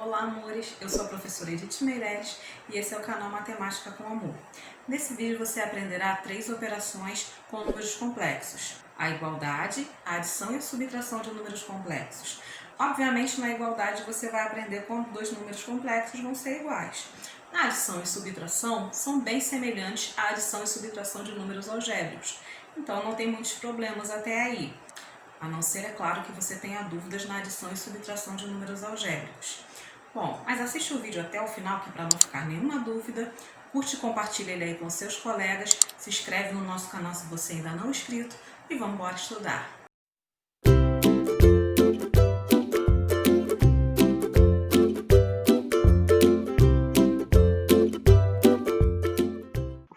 Olá, amores! Eu sou a professora Edith Meireles e esse é o canal Matemática com Amor. Nesse vídeo você aprenderá 3 operações com números complexos: a igualdade, a adição e a subtração de números complexos. Obviamente, na igualdade você vai aprender como 2 números complexos vão ser iguais. A adição e subtração são bem semelhantes à adição e subtração de números algébricos, então não tem muitos problemas até aí. A não ser, é claro, que você tenha dúvidas na adição e subtração de números algébricos. Bom, mas assiste o vídeo até o final, que para não ficar nenhuma dúvida, curte e compartilha ele aí com seus colegas, se inscreve no nosso canal se você ainda não é inscrito e vamos embora estudar.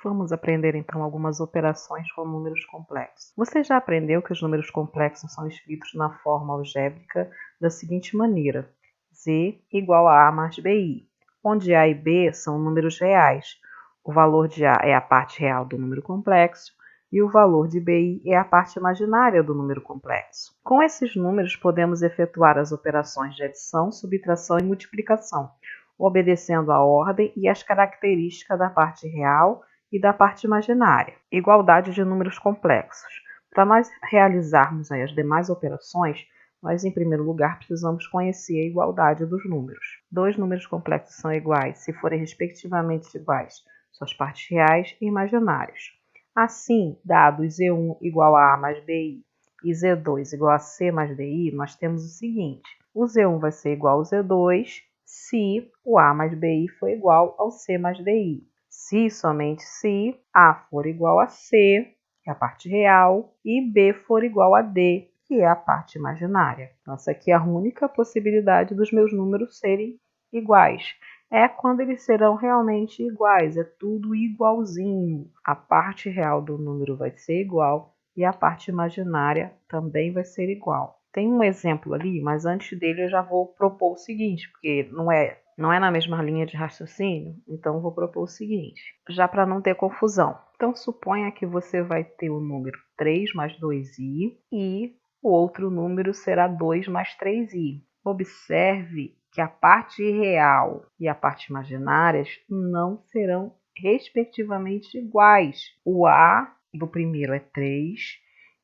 Vamos aprender então algumas operações com números complexos. Você já aprendeu que os números complexos são escritos na forma algébrica da seguinte maneira: Z igual a A mais BI, onde A e B são números reais. O valor de A é a parte real do número complexo e o valor de BI é a parte imaginária do número complexo. Com esses números podemos efetuar as operações de adição, subtração e multiplicação, obedecendo a ordem e as características da parte real e da parte imaginária. Igualdade de números complexos. Para nós realizarmos as demais operações, nós, em primeiro lugar, precisamos conhecer a igualdade dos números. 2 números complexos são iguais se forem respectivamente iguais suas partes reais e imaginárias. Assim, dado Z1 igual a A mais BI e Z2 igual a C mais DI, nós temos o seguinte: o Z1 vai ser igual ao Z2 se o A mais BI for igual ao C mais DI. Se somente se A for igual a C, que é a parte real, e B for igual a D, que é a parte imaginária. Então, essa aqui é a única possibilidade dos meus números serem iguais. É quando eles serão realmente iguais, é tudo igualzinho. A parte real do número vai ser igual e a parte imaginária também vai ser igual. Tem um exemplo ali, mas antes dele eu já vou propor o seguinte, porque não é na mesma linha de raciocínio, então eu vou propor o seguinte, já para não ter confusão. Então, suponha que você vai ter o número 3 mais 2i e o outro número será 2 mais 3i. Observe que a parte real e a parte imaginárias não serão respectivamente iguais. O A do primeiro é 3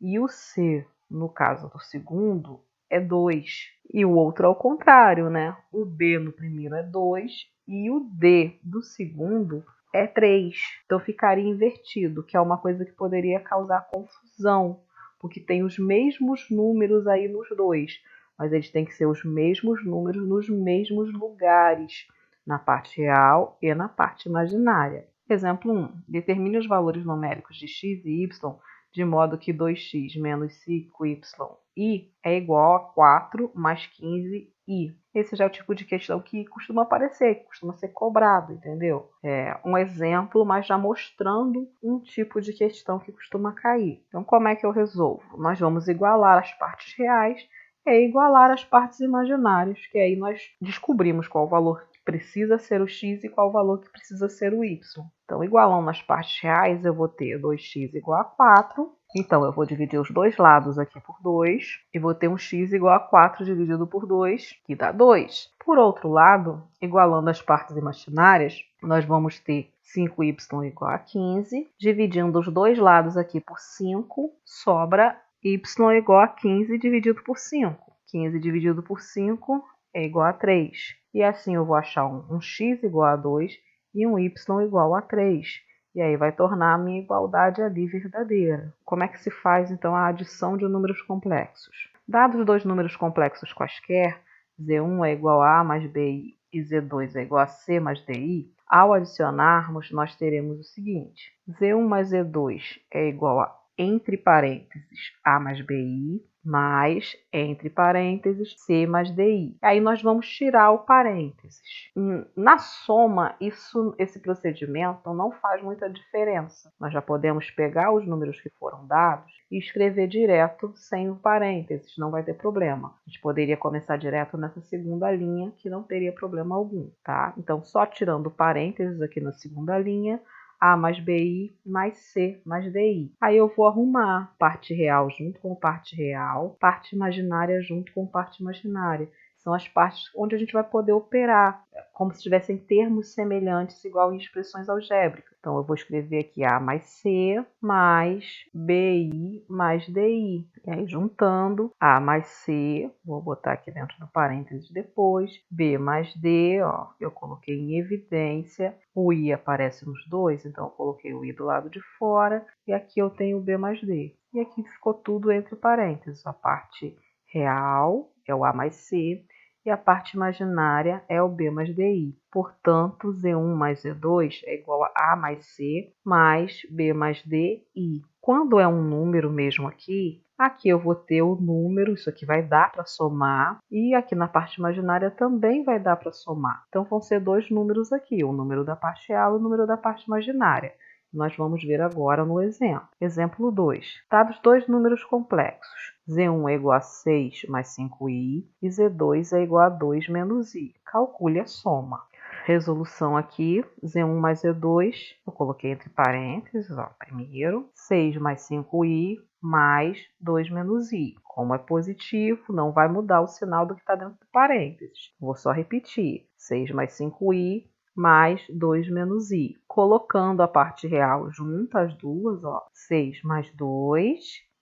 e o C, no caso do segundo, é 2. E o outro ao contrário, né? O B no primeiro é 2 e o D do segundo é 3. Então ficaria invertido, que é uma coisa que poderia causar confusão, porque tem os mesmos números aí nos dois, mas eles têm que ser os mesmos números nos mesmos lugares, na parte real e na parte imaginária. Exemplo 1. Determine os valores numéricos de x e y de modo que 2x menos 5y é igual a 4 mais 15i. Esse já é o tipo de questão que costuma aparecer, que costuma ser cobrado, entendeu? É um exemplo, mas já mostrando um tipo de questão que costuma cair. Então, como é que eu resolvo? Nós vamos igualar as partes reais e igualar as partes imaginárias, que aí nós descobrimos qual o valor que precisa ser o x e qual o valor que precisa ser o y. Então, igualando as partes reais, eu vou ter 2x igual a 4. Então, eu vou dividir os dois lados aqui por 2 e vou ter um x igual a 4 dividido por 2, que dá 2. Por outro lado, igualando as partes imaginárias, nós vamos ter 5y igual a 15. Dividindo os dois lados aqui por 5, sobra y igual a 15 dividido por 5. 15 dividido por 5 é igual a 3. E assim eu vou achar um x igual a 2 e um y igual a 3. E aí vai tornar a minha igualdade ali verdadeira. Como é que se faz, então, a adição de números complexos? Dados dois números complexos quaisquer, Z1 é igual a A mais BI e Z2 é igual a C mais DI, ao adicionarmos, nós teremos o seguinte: Z1 mais Z2 é igual a, entre parênteses, A mais BI, mais, entre parênteses, C mais DI. Aí nós vamos tirar o parênteses. Na soma, esse procedimento não faz muita diferença. Nós já podemos pegar os números que foram dados e escrever direto sem o parênteses, não vai ter problema. A gente poderia começar direto nessa segunda linha, que não teria problema algum, tá? Então, só tirando parênteses aqui na segunda linha, A mais BI mais C mais DI. Aí eu vou arrumar parte real junto com parte real, parte imaginária junto com parte imaginária. são as partes onde a gente vai poder operar, como se tivessem termos semelhantes, igual em expressões algébricas. Então, eu vou escrever aqui A mais C mais BI mais DI. E aí, juntando A mais C, vou botar aqui dentro do parênteses depois, B mais D, ó, eu coloquei em evidência, o I aparece nos dois, então eu coloquei o I do lado de fora, e aqui eu tenho o B mais D. E aqui ficou tudo entre parênteses, a parte real é o A mais C, e a parte imaginária é o B mais DI. Portanto, Z1 mais Z2 é igual a A mais C mais B mais DI. Quando é um número mesmo aqui eu vou ter o número, isso aqui vai dar para somar, e aqui na parte imaginária também vai dar para somar. Então, vão ser dois números aqui, o número da parte real e o número da parte imaginária. Nós vamos ver agora no exemplo. Exemplo 2. Dados dois números complexos. Z1 é igual a 6 mais 5i e Z2 é igual a 2 menos i. Calcule a soma. Resolução aqui, Z1 mais Z2, eu coloquei entre parênteses, ó, primeiro, 6 mais 5i mais 2 menos i. Como é positivo, não vai mudar o sinal do que está dentro do parênteses. Vou só repetir, 6 mais 5i mais 2 menos i. Colocando a parte real junto, as duas, ó, 6 mais 2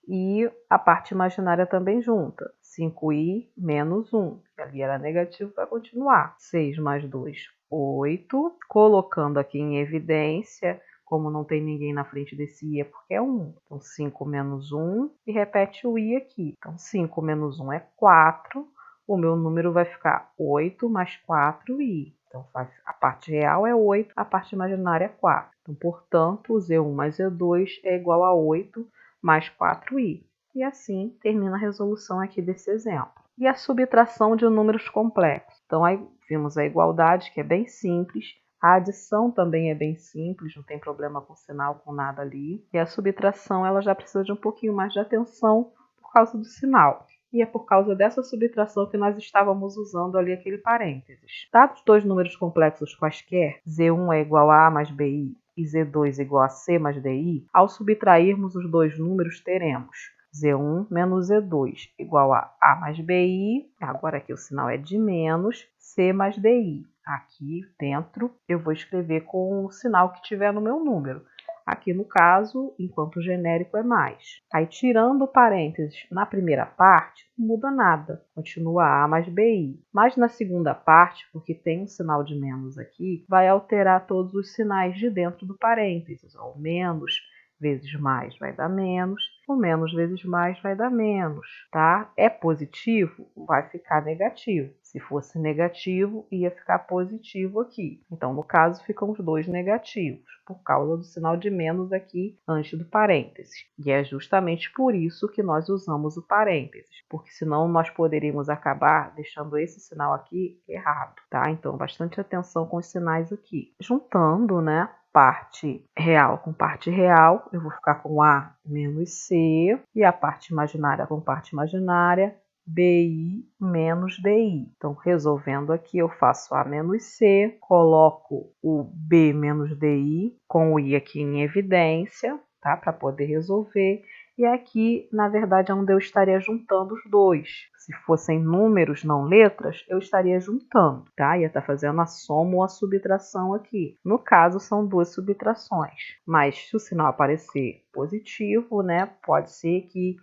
e a parte imaginária também junta, 5i menos 1. Ali era negativo, vai continuar. 6 mais 2, 8. Colocando aqui em evidência, como não tem ninguém na frente desse i é porque é 1. Então, 5 menos 1 e repete o i aqui. Então, 5 menos 1 é 4. O meu número vai ficar 8 mais 4i. Então, a parte real é 8, a parte imaginária é 4. Então, portanto, Z1 mais Z2 é igual a 8 mais 4i. E assim termina a resolução aqui desse exemplo. E a subtração de números complexos. Então, aí vimos a igualdade, que é bem simples. A adição também é bem simples, não tem problema com sinal, com nada ali. E a subtração, ela já precisa de um pouquinho mais de atenção por causa do sinal. E é por causa dessa subtração que nós estávamos usando ali aquele parênteses. Dados dois números complexos quaisquer, Z1 é igual a A mais BI e Z2 é igual a C mais DI, ao subtrairmos os dois números teremos Z1 menos Z2 igual a A mais BI, agora aqui o sinal é de menos, C mais DI. Aqui dentro eu vou escrever com o sinal que tiver no meu número. Aqui no caso, enquanto genérico é mais. Aí tirando o parênteses na primeira parte, não muda nada, continua A mais BI. Mas na segunda parte, porque tem um sinal de menos aqui, vai alterar todos os sinais de dentro do parênteses. O menos vezes mais vai dar menos, o menos vezes mais vai dar menos, tá? É positivo? Vai ficar negativo. Se fosse negativo, ia ficar positivo aqui. Então, no caso, ficam os dois negativos, por causa do sinal de menos aqui antes do parênteses. E é justamente por isso que nós usamos o parênteses, porque senão nós poderíamos acabar deixando esse sinal aqui errado, tá? Então, bastante atenção com os sinais aqui. Juntando, né? Parte real com parte real, eu vou ficar com A menos C, e a parte imaginária com parte imaginária, BI menos DI. Então, resolvendo aqui, eu faço A menos C, coloco o B menos DI, com o I aqui em evidência, tá? Para poder resolver. E aqui, na verdade, é onde eu estaria juntando os dois. Se fossem números, não letras, eu estaria juntando, tá? Ia estar fazendo a soma ou a subtração aqui. No caso, são duas subtrações. Mas se o sinal aparecer positivo, né? Pode ser que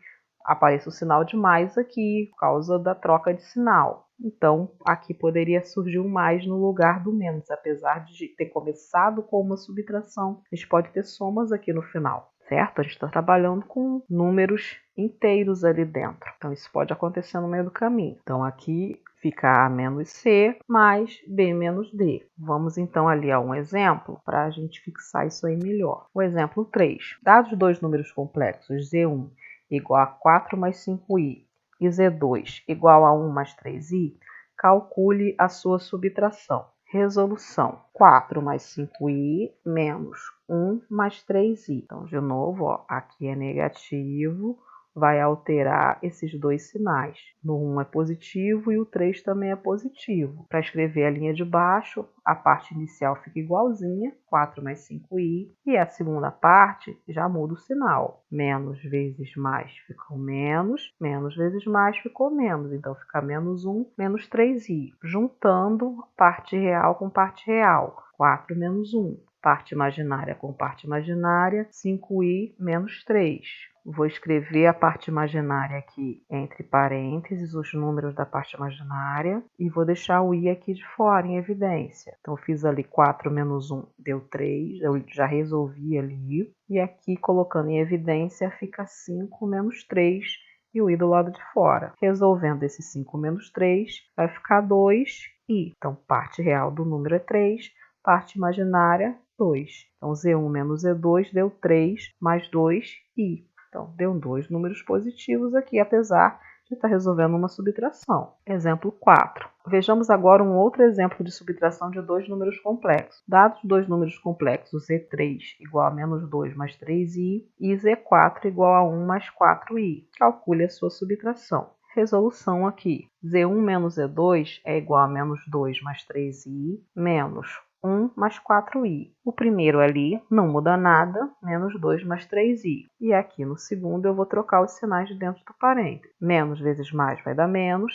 apareça o sinal de mais aqui, por causa da troca de sinal. Então, aqui poderia surgir um mais no lugar do menos. Apesar de ter começado com uma subtração, a gente pode ter somas aqui no final. Certo? A gente está trabalhando com números inteiros ali dentro. Então, isso pode acontecer no meio do caminho. Então, aqui fica A menos C mais B menos D. Vamos, então, ali a um exemplo para a gente fixar isso aí melhor. O exemplo 3. Dados dois números complexos, Z1 igual a 4 mais 5i e Z2 igual a 1 mais 3i, calcule a sua subtração. Resolução: 4 mais 5i menos 1 mais 3i. Então, de novo, ó, aqui é negativo, vai alterar esses dois sinais. No 1 é positivo e o 3 também é positivo. Para escrever a linha de baixo, a parte inicial fica igualzinha, 4 mais 5i, e a segunda parte já muda o sinal. Menos vezes mais ficou menos vezes mais ficou menos, então fica menos 1, menos 3i. Juntando parte real com parte real, 4 menos 1. Parte imaginária com parte imaginária, 5i menos 3. Vou escrever a parte imaginária aqui entre parênteses, os números da parte imaginária, e vou deixar o i aqui de fora, em evidência. Então, eu fiz ali 4 menos 1, deu 3, eu já resolvi ali. E aqui, colocando em evidência, fica 5 menos 3 e o i do lado de fora. Resolvendo esse 5 menos 3, vai ficar 2i. Então, parte real do número é 3, parte imaginária, 2. Então, Z1 menos Z2 deu 3 mais 2i. Então, deu 2 números positivos aqui, apesar de estar resolvendo uma subtração. Exemplo 4. Vejamos agora um outro exemplo de subtração de dois números complexos. Dados dois números complexos, Z3 igual a menos 2 mais 3i e Z4 igual a 1 mais 4i. Calcule a sua subtração. Resolução aqui. Z1 menos Z2 é igual a menos 2 mais 3i menos 1 mais 4i. O primeiro ali não muda nada, menos 2 mais 3i. E aqui no segundo eu vou trocar os sinais de dentro do parênteses. Menos vezes mais vai dar menos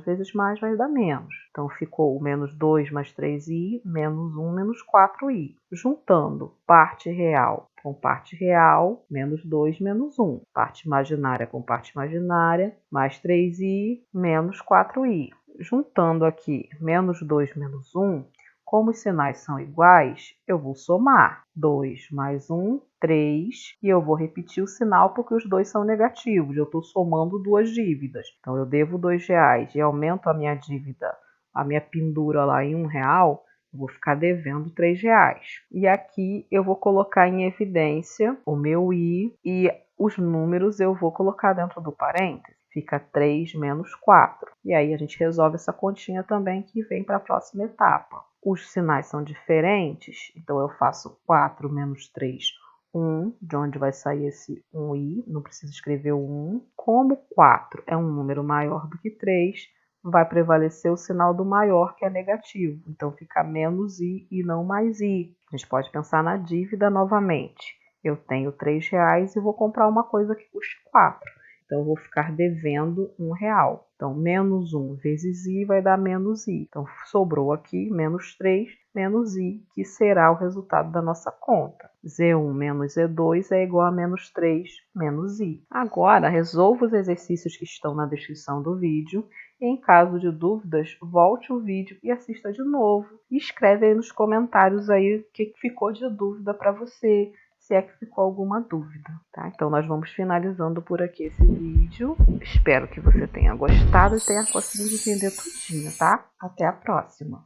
vezes mais vai dar menos. Então ficou o menos 2 mais 3i, menos 1 menos 4i. Juntando parte real com parte real, menos 2 menos 1. Parte imaginária com parte imaginária, mais 3i, menos 4i. Juntando aqui menos 2 menos 1, como os sinais são iguais, eu vou somar. 2 mais 1, 3. E eu vou repetir o sinal porque os dois são negativos. Eu estou somando duas dívidas. Então, eu devo R$2 e aumento a minha dívida, a minha pendura lá em R$1, eu vou ficar devendo R$3. E aqui eu vou colocar em evidência o meu i e os números eu vou colocar dentro do parênteses. Fica 3 menos 4. E aí a gente resolve essa continha também que vem para a próxima etapa. Os sinais são diferentes, então eu faço 4 menos 3, 1, de onde vai sair esse 1i, não preciso escrever o 1. Como 4 é um número maior do que 3, vai prevalecer o sinal do maior, que é negativo. Então fica menos i e não mais i. A gente pode pensar na dívida novamente. Eu tenho R$3 e vou comprar uma coisa que custe 4. Então, eu vou ficar devendo R$1. Então, menos 1 vezes i vai dar menos i. Então, sobrou aqui menos 3 menos i, que será o resultado da nossa conta. Z1 menos Z2 é igual a menos 3 menos i. Agora, resolva os exercícios que estão na descrição do vídeo. E, em caso de dúvidas, volte o vídeo e assista de novo. E escreve aí nos comentários aí o que ficou de dúvida para você, se é que ficou alguma dúvida, tá? Então, nós vamos finalizando por aqui esse vídeo. Espero que você tenha gostado e tenha conseguido entender tudinho, tá? Até a próxima!